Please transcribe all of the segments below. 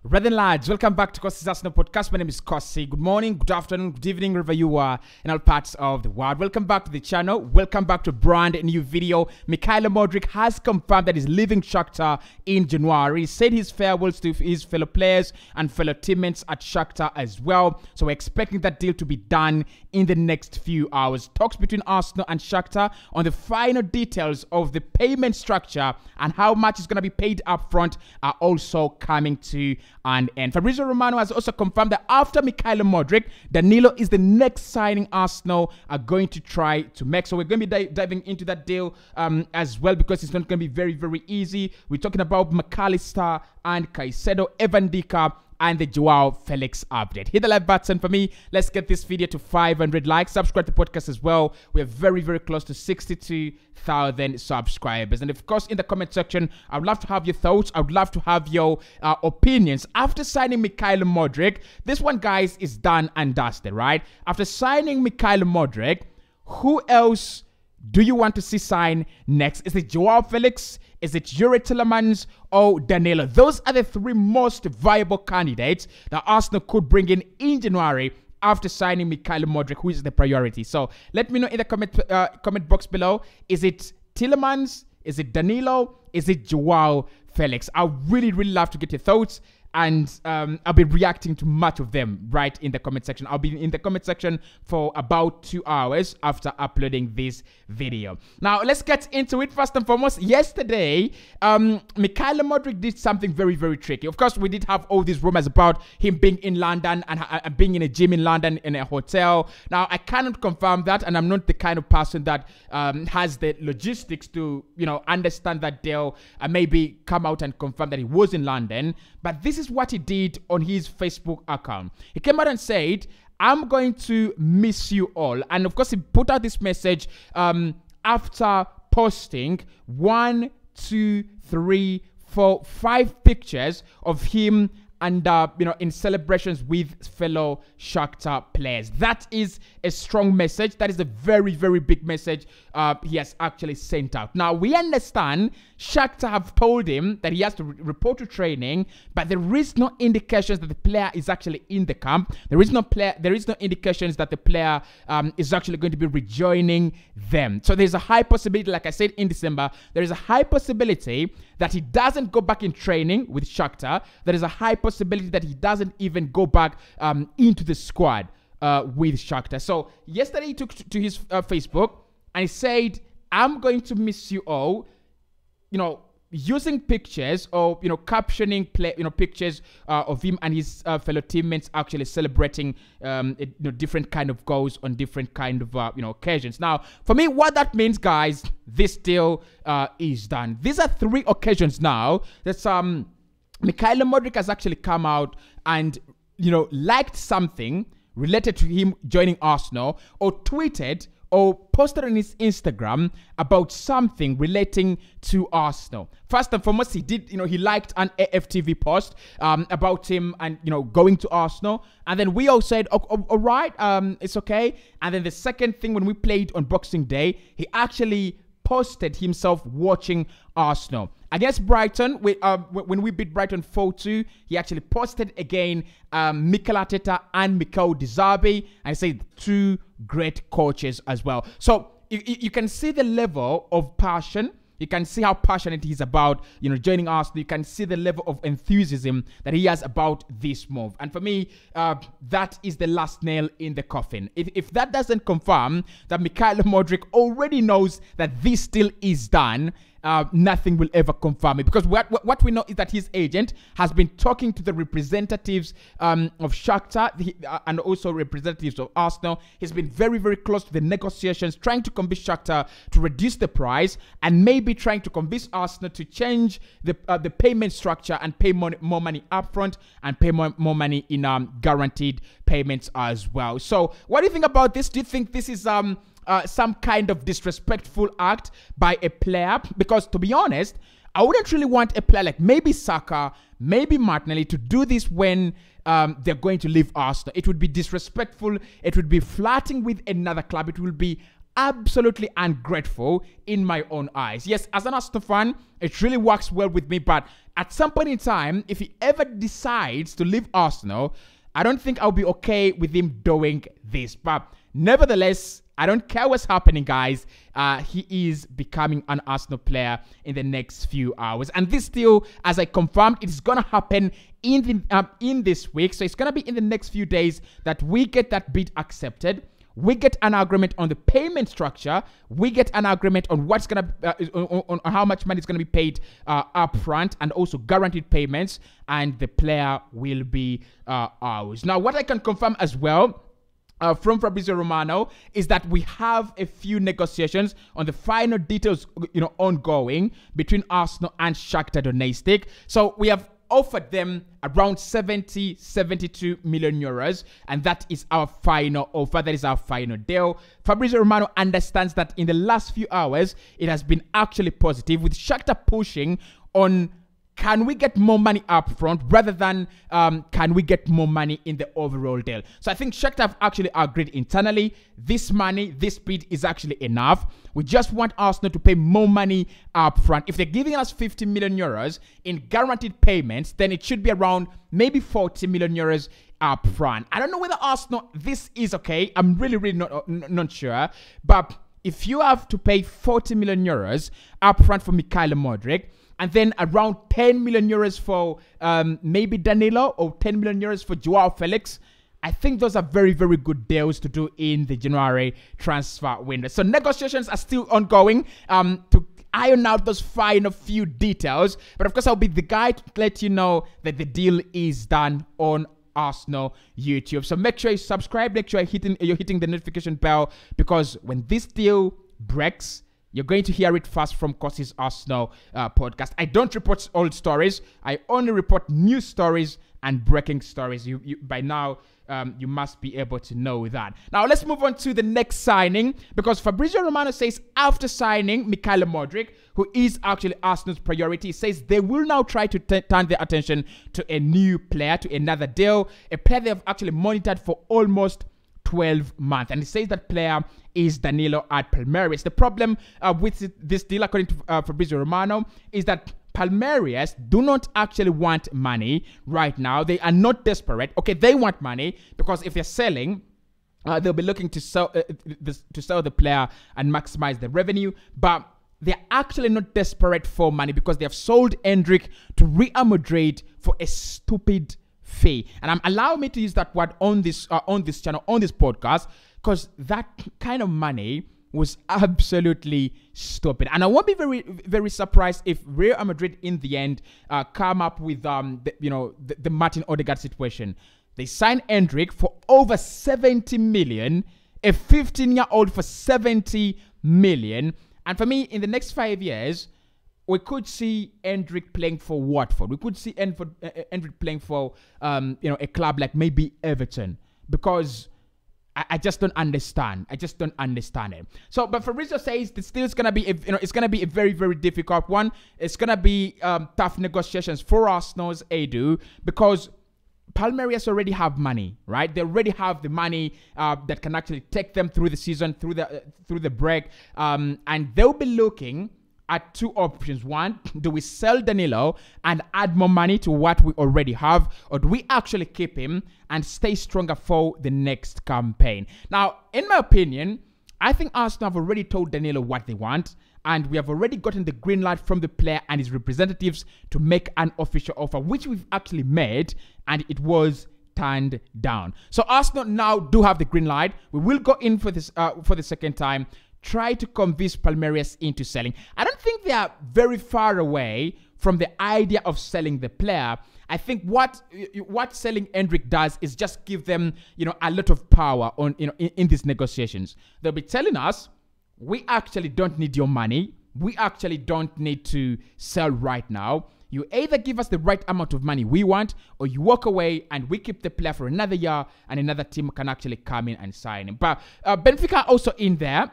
Brethren lads, welcome back to Cossy's Arsenal podcast. My name is Cossy. Good morning, good afternoon, good evening, wherever you are in all parts of the world. Welcome back to the channel. Welcome back to a brand new video. MUDRYK has confirmed that he's leaving Shakhtar in January. He said his farewells to his fellow players and fellow teammates at Shakhtar as well. So we're expecting that deal to be done in the next few hours. Talks between Arsenal and Shakhtar on the final details of the payment structure and how much is going to be paid up front are also coming to an end. Fabrizio Romano has also confirmed that after MUDRYK, Danilo is the next signing Arsenal are going to try to make. So we're going to be diving into that deal as well, because it's not going to be very, very easy. We're talking about McAllister and Caicedo, Evan Dika, and the Joao Felix update. Hit the like button for me. Let's get this video to 500 likes. Subscribe to the podcast as well. We're very, very close to 62,000 subscribers. And of course, in the comment section, I would love to have your thoughts. I would love to have your opinions. After signing MUDRYK, this one, guys, is done and dusted, right? After signing MUDRYK, who else do you want to see sign next? Is it Joao Felix? Is it Yuri Tillemans or Danilo? Those are the three most viable candidates that Arsenal could bring in January after signing MUDRYK, who is the priority. So let me know in the comment box below. Is it Tillemans? Is it Danilo? Is it Joao Felix? I really, really love to get your thoughts. And I'll be reacting to much of them right in the comment section. I'll be in the comment section for about 2 hours after uploading this video. Now, let's get into it. First and foremost, yesterday, MUDRYK did something very, very tricky. Of course, we did have all these rumors about him being in London and being in a gym in London in a hotel. Now, I cannot confirm that, and I'm not the kind of person that has the logistics to, understand that deal and maybe come out and confirm that he was in London. But this is what he did on his Facebook account. He came out and said, "I'm going to miss you all." And of course, he put out this message after posting 1, 2, 3, 4, 5 pictures of him and in celebrations with fellow Shakhtar players. That is a strong message. That is a very, very big message he has actually sent out. Now, we understand Shakhtar have told him that he has to report to training, but there is no indications that the player is actually in the camp. There is no indications that the player is actually going to be rejoining them. So there's a high possibility, like I said in December, there is a high possibility that he doesn't go back in training with Shakhtar. There is a high possibility that he doesn't even go back into the squad with Shakhtar. So yesterday he took to his Facebook and he said, "I'm going to miss you all," using pictures or, captioning pictures of him and his fellow teammates actually celebrating, different kind of goals on different kind of, occasions. Now, for me, what that means, guys, this deal is done. These are 3 occasions now that MUDRYK has actually come out and, liked something related to him joining Arsenal, or tweeted or posted on his Instagram about something relating to Arsenal. First and foremost, he did, he liked an AFTV post about him and, going to Arsenal. And then we all said, oh, all right, it's okay. And then the second thing, when we played on Boxing Day, he actually posted himself watching Arsenal. Against Brighton, when we beat Brighton 4-2, he actually posted again Mikel Arteta and Mikel De Zerbi. I say 2 great coaches as well. So you can see the level of passion. You can see how passionate he's about, joining Arsenal. You can see the level of enthusiasm that he has about this move. And for me, that is the last nail in the coffin. If that doesn't confirm that MUDRYK already knows that this deal is done, nothing will ever confirm it, because what we know is that his agent has been talking to the representatives of Shakhtar and also representatives of Arsenal. He's been very, very close to the negotiations, trying to convince Shakhtar to reduce the price and maybe trying to convince Arsenal to change the payment structure and pay more money upfront and pay more money in guaranteed payments as well. So what do you think about this? Do you think this is some kind of disrespectful act by a player? Because to be honest, I wouldn't really want a player like maybe Saka, maybe Martinelli to do this when they're going to leave Arsenal. It would be disrespectful. It would be flirting with another club. It will be absolutely ungrateful in my own eyes. Yes, as an Arsenal fan, it really works well with me, but at some point in time, if he ever decides to leave Arsenal, I don't think I'll be okay with him doing this. But nevertheless, I don't care what's happening, guys. He is becoming an Arsenal player in the next few hours. And this deal, as I confirmed, it is going to happen in this week. So it's going to be in the next few days that we get that bid accepted. We get an agreement on the payment structure. We get an agreement on what's gonna on how much money is gonna be paid upfront, and also guaranteed payments. And the player will be ours. Now, what I can confirm as well from Fabrizio Romano is that we have a few negotiations on the final details, ongoing between Arsenal and Shakhtar Donetsk. So we have offered them around 72 million euros, and that is our final offer. That is our final deal. Fabrizio Romano understands that in the last few hours, it has been actually positive, with Shakhtar pushing on, can we get more money up front rather than can we get more money in the overall deal? So I think Shakhtar have actually agreed internally, this money, this bid is actually enough. We just want Arsenal to pay more money up front. If they're giving us 50 million euros in guaranteed payments, then it should be around maybe 40 million euros up front. I don't know whether Arsenal, this is okay. I'm really not sure. But if you have to pay 40 million euros up front for MUDRYK, and then around 10 million euros for maybe Danilo, or 10 million euros for Joao Felix, I think those are very good deals to do in the January transfer window. So negotiations are still ongoing to iron out those final few details. But of course, I'll be the guy to let you know that the deal is done on Arsenal YouTube. So make sure you subscribe, make sure you're hitting the notification bell, because when this deal breaks, you're going to hear it first from Cossy's Arsenal podcast. I don't report old stories. I only report new stories and breaking stories. By now, you must be able to know that. Now, let's move on to the next signing, because Fabrizio Romano says after signing MUDRYK, who is actually Arsenal's priority, says they will now try to turn their attention to a new player, to another deal, a player they have actually monitored for almost 12 months. And he says that player is Danilo at Palmeiras. The problem with this deal, according to Fabrizio Romano, is that Palmeiras do not actually want money right now. They are not desperate. Okay, they want money because if they're selling, they'll be looking to sell the player and maximize the revenue. But they're actually not desperate for money because they have sold MUDRYK to Real Madrid for a stupid fee. And I'm allowing me to use that word on this channel, on this podcast, because that kind of money was absolutely stupid. And I won't be very surprised if Real Madrid in the end come up with the Martin Odegaard situation. They signed MUDRYK for over 70 million, a 15-year-old for 70 million. And for me, in the next 5 years, we could see MUDRYK playing for Watford. We could see MUDRYK playing for a club like maybe Everton, because I just don't understand. I just don't understand it. So, but Fabrizio says this still is gonna be it's gonna be a very difficult one. It's gonna be tough negotiations for Arsenal's Edu, because Palmeiras already have money, right? They already have the money that can actually take them through the season, through the break, and they'll be looking at two options. One, do we sell Danilo and add more money to what we already have, or do we actually keep him and stay stronger for the next campaign? Now, in my opinion, I think Arsenal have already told Danilo what they want, and we have already gotten the green light from the player and his representatives to make an official offer, which we've actually made, and it was turned down. So Arsenal now do have the green light. We will go in for this for the second time, try to convince Palmeiras into selling. I don't think they are very far away from the idea of selling the player. I think what selling MUDRYK does is just give them, a lot of power on, in these negotiations. They'll be telling us, we actually don't need your money. We actually don't need to sell right now. You either give us the right amount of money we want, or you walk away and we keep the player for another year and another team can actually come in and sign him. But Benfica also in there.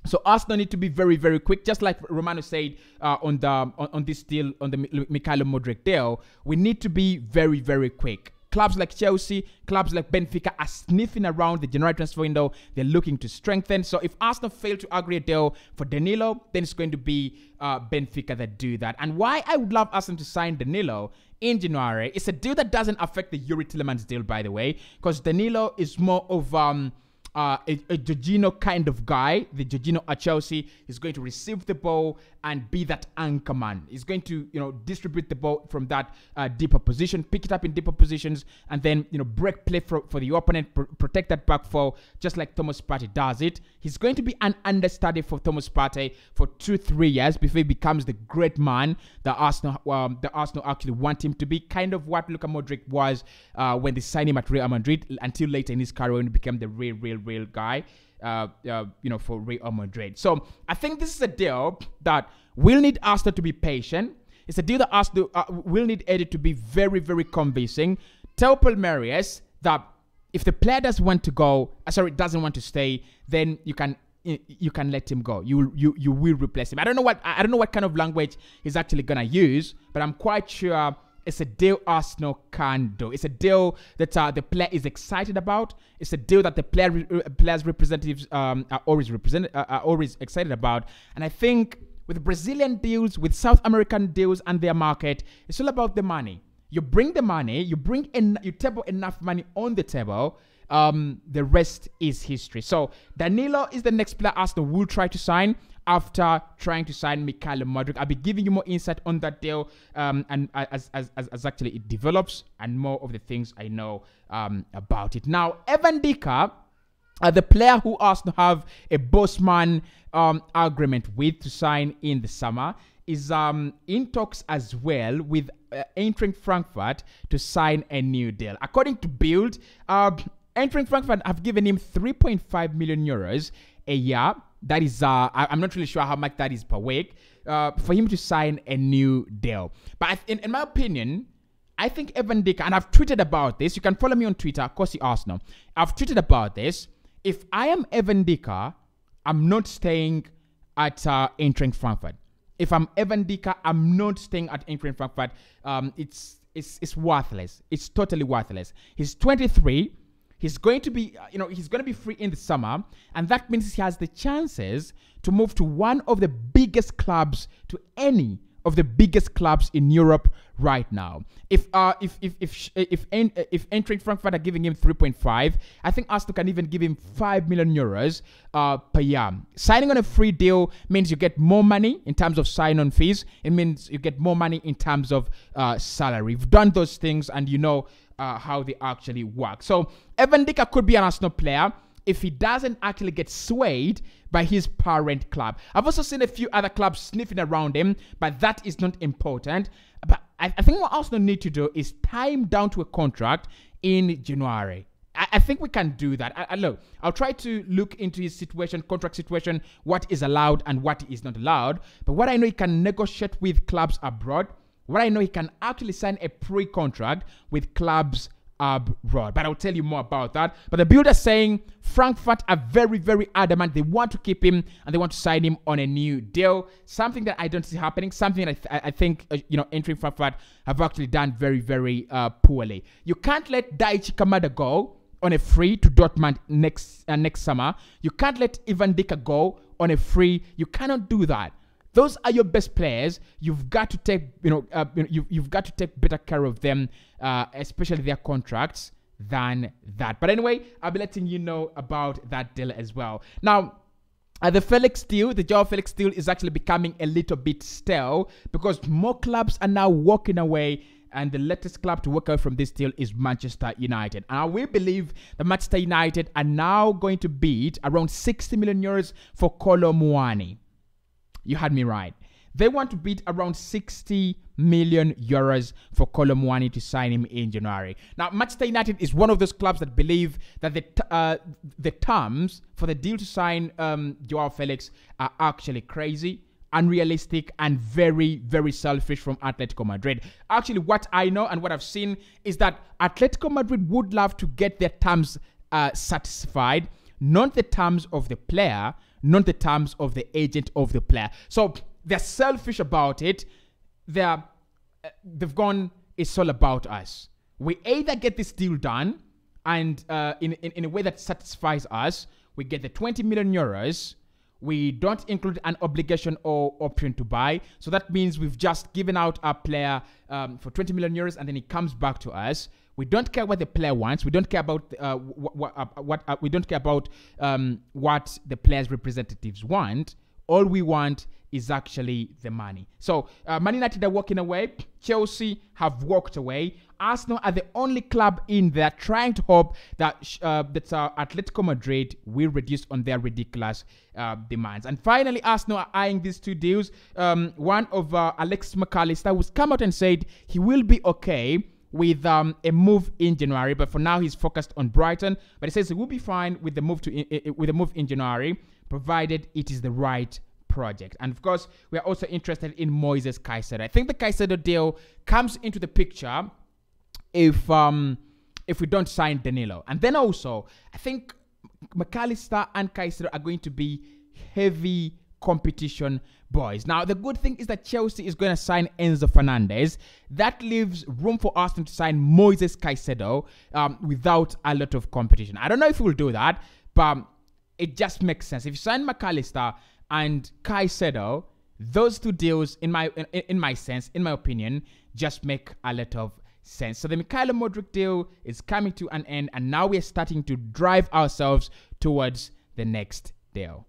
So Arsenal need to be very quick, just like Romano said on this deal, on the MUDRYK deal. We need to be very quick. clubs like Chelsea, clubs like Benfica are sniffing around the January transfer window. They're looking to strengthen. So if Arsenal fail to agree a deal for Danilo, then it's going to be Benfica that do that. And why I would love Arsenal to sign Danilo in January, it's a deal that doesn't affect the Yuri Tillemans deal, by the way, because Danilo is more of a Jorginho kind of guy. The Jorginho at Chelsea is going to receive the ball and be that anchor man. He's going to, distribute the ball from that deeper position, pick it up in deeper positions, and then, break play for the opponent, protect that back four, just like Thomas Partey does it. He's going to be an understudy for Thomas Partey for 2-3 years before he becomes the great man that Arsenal actually want him to be. Kind of what Luka Modric was when they signed him at Real Madrid, until later in his career when he became the real guy. For Real Madrid. So I think this is a deal that will need Arsenal to be patient. It's a deal that Arsenal will need Eddie to be very, very convincing. Tell Palmeiras that if the player doesn't want to stay, then you can let him go. You will replace him. I don't know what kind of language he's actually gonna use, but I'm quite sure it's a deal Arsenal can do. It's a deal that the player is excited about. It's a deal that the players' representatives are always excited about. And I think with Brazilian deals, with South American deals and their market, it's all about the money. You bring the money, you table enough money on the table. The rest is history. So Danilo is the next player Arsenal will try to sign after trying to sign MUDRYK. I'll be giving you more insight on that deal and as actually it develops, and more of the things I know about it. Now, Evan Dika, the player who Arsenal have a Bosman agreement with to sign in the summer, is in talks as well with Eintracht Frankfurt to sign a new deal. According to Bild, Eintracht Frankfurt have given him 3.5 million euros a year. That is, I'm not really sure how much that is per week, for him to sign a new deal. But in my opinion, I think Evan Dika, and I've tweeted about this. You can follow me on Twitter, Cossy Arsenal. I've tweeted about this. If I am Evan Dika, I'm not staying at Eintracht Frankfurt. If I'm Evan Dika, I'm not staying at Eintracht Frankfurt. It's worthless. It's totally worthless. He's 23. He's going to be, he's going to be free in the summer, and that means he has the chances to move to one of the biggest clubs, to any of the biggest clubs in Europe right now. If Eintracht Frankfurt are giving him 3.5, I think Arsenal can even give him 5 million euros per year. Signing on a free deal means you get more money in terms of sign-on fees. It means you get more money in terms of salary. You've done those things, and you know how they actually work. So Evan Dika could be an Arsenal player if he doesn't actually get swayed by his parent club. I've also seen a few other clubs sniffing around him, but that is not important. But I think what Arsenal need to do is tie him down to a contract in January. I think we can do that. Look, I'll try to look into his situation, contract situation, what is allowed and what is not allowed. But what I know, he can negotiate with clubs abroad. What I know, he can actually sign a pre-contract with clubs abroad. But I'll tell you more about that. But the builder saying Frankfurt are very, very adamant. They want to keep him and they want to sign him on a new deal. Something that I don't see happening. Something that I think, Eintracht Frankfurt have actually done very, very poorly. You can't let Daichi Kamada go on a free to Dortmund next summer. You can't let Evan Dika go on a free. You cannot do that. Those are your best players. You've got to take, you've got to take better care of them, especially their contracts, than that. But anyway, I'll be letting you know about that deal as well. Now, the Felix deal, the Joao Felix deal, is actually becoming a little bit stale because more clubs are now walking away. And the latest club to walk away from this deal is Manchester United. And we believe that Manchester United are now going to bid around 60 million euros for Kolo Muani. You had me right. They want to bid around 60 million euros for Kolo Muani to sign him in January. Now, Manchester United is one of those clubs that believe that the terms for the deal to sign Joao Felix are actually crazy, unrealistic, and very, very selfish from Atletico Madrid. Actually, what I know and what I've seen is that Atletico Madrid would love to get their terms satisfied, not the terms of the player, not the terms of the agent of the player. So they're selfish about it. They've gone, it's all about us. We either get this deal done and in a way that satisfies us, we get the 20 million euros. We don't include an obligation or option to buy. So that means we've just given out our player for 20 million euros and then it comes back to us. We don't care what the player wants. We don't care about we don't care about what the player's representatives want. All we want is actually the money. So Man United are walking away. Chelsea have walked away. Arsenal are the only club in there trying to hope that Atletico Madrid will reduce on their ridiculous demands. And finally, Arsenal are eyeing these two deals. One of Alexis McAllister, who's come out and said he will be okay with a move in January, but for now he's focused on Brighton. But he says he will be fine with the move in January, provided it is the right project. And of course, we are also interested in Moises Caicedo. I think the Caicedo deal comes into the picture if we don't sign Danilo. And then also, I think McAllister and Caicedo are going to be heavy competition boys. Now, the good thing is that Chelsea is going to sign Enzo Fernandez. That leaves room for Arsenal to sign Moises Caicedo without a lot of competition. I don't know if we'll do that, but it just makes sense. If you sign McAllister and Caicedo, those two deals, in my opinion, just make a lot of sense. So the MUDRYK deal is coming to an end, and now we're starting to drive ourselves towards the next deal.